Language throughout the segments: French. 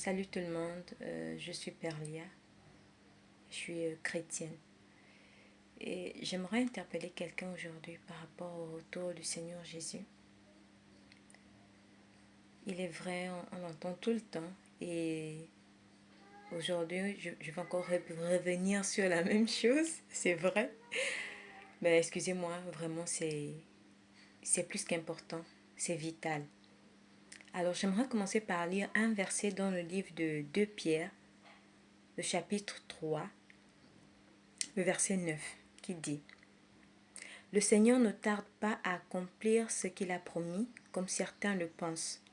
Salut tout le monde, je suis Perlia, je suis chrétienne et j'aimerais interpeller quelqu'un aujourd'hui par rapport au retour du Seigneur Jésus. Il est vrai, on l'entend tout le temps et aujourd'hui je vais encore revenir sur la même chose, c'est vrai. Mais excusez-moi, vraiment c'est plus qu'important, c'est vital. Alors j'aimerais commencer par lire un verset dans le livre de 2 Pierre, le chapitre 3, le verset 9, qui dit: Le Seigneur ne tarde pas à accomplir ce qu'il a promis, comme certains le pensent,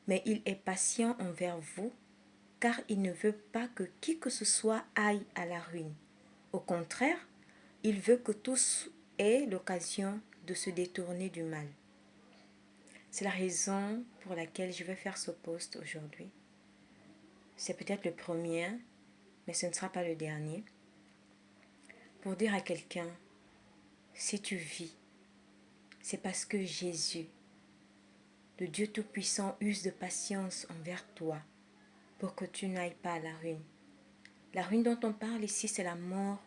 mais il est patient envers vous, car il ne veut pas que qui que ce soit aille à la ruine. Au contraire, il veut que tous aient l'occasion de se détourner du mal. C'est la raison pour laquelle je vais faire ce post aujourd'hui. C'est peut-être le premier, mais ce ne sera pas le dernier. Pour dire à quelqu'un, si tu vis, c'est parce que Jésus, le Dieu Tout-Puissant, use de patience envers toi pour que tu n'ailles pas à la ruine. La ruine dont on parle ici, c'est la mort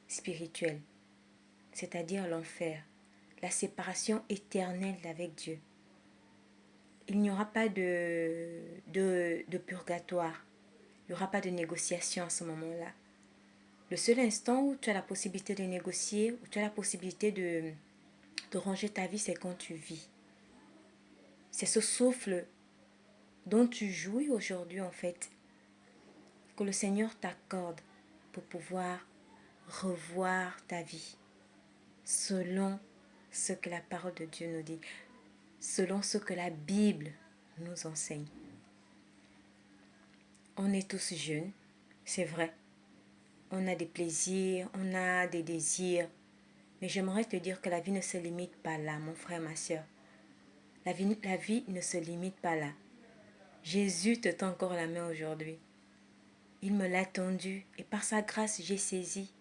spirituelle, c'est-à-dire l'enfer, la séparation éternelle avec Dieu. Il n'y aura pas de purgatoire, il n'y aura pas de négociation à ce moment-là. Le seul instant où tu as la possibilité de négocier, où tu as la possibilité de ranger ta vie, c'est quand tu vis. C'est ce souffle dont tu jouis aujourd'hui en fait, que le Seigneur t'accorde pour pouvoir revoir ta vie selon ce que la parole de Dieu nous dit, selon ce que la Bible nous enseigne. On est tous jeunes, c'est vrai. On a des plaisirs, on a des désirs. Mais j'aimerais te dire que la vie ne se limite pas là, mon frère, ma soeur. La vie ne se limite pas là. Jésus te tend encore la main aujourd'hui. Il me l'a tendu et par sa grâce, j'ai saisi.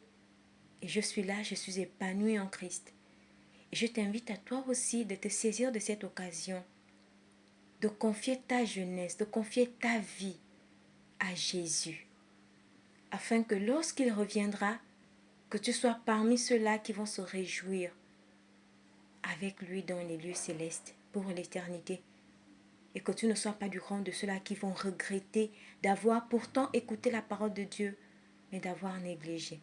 Et je suis là, je suis épanouie en Christ. Et je t'invite à toi aussi de te saisir de cette occasion, de confier ta jeunesse, de confier ta vie à Jésus, afin que lorsqu'il reviendra, que tu sois parmi ceux-là qui vont se réjouir avec lui dans les lieux célestes pour l'éternité. Et que tu ne sois pas du rang de ceux-là qui vont regretter d'avoir pourtant écouté la parole de Dieu, mais d'avoir négligé.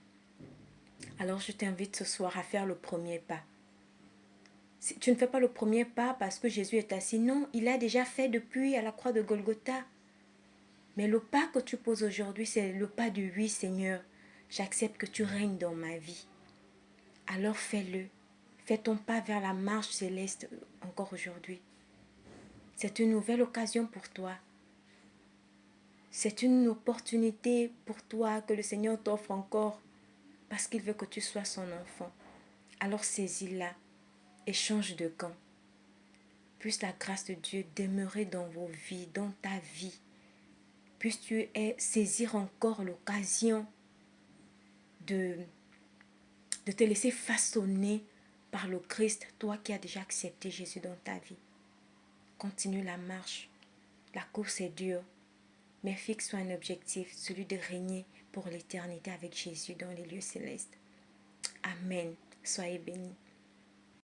Alors je t'invite ce soir à faire le premier pas. Tu ne fais pas le premier pas parce que Jésus est assis. Non, il a déjà fait depuis à la croix de Golgotha. Mais le pas que tu poses aujourd'hui, c'est le pas du oui, Seigneur. J'accepte que tu règnes dans ma vie. Alors fais-le. Fais ton pas vers la marche céleste encore aujourd'hui. C'est une nouvelle occasion pour toi. C'est une opportunité pour toi que le Seigneur t'offre encore parce qu'il veut que tu sois son enfant. Alors saisis-la et change de camp. Puisse la grâce de Dieu demeurer dans vos vies, dans ta vie. Puisses-tu saisir encore l'occasion de te laisser façonner par le Christ, toi qui as déjà accepté Jésus dans ta vie. Continue la marche. La course est dure, mais fixe-toi un objectif, celui de régner pour l'éternité avec Jésus dans les lieux célestes. Amen. Soyez bénis.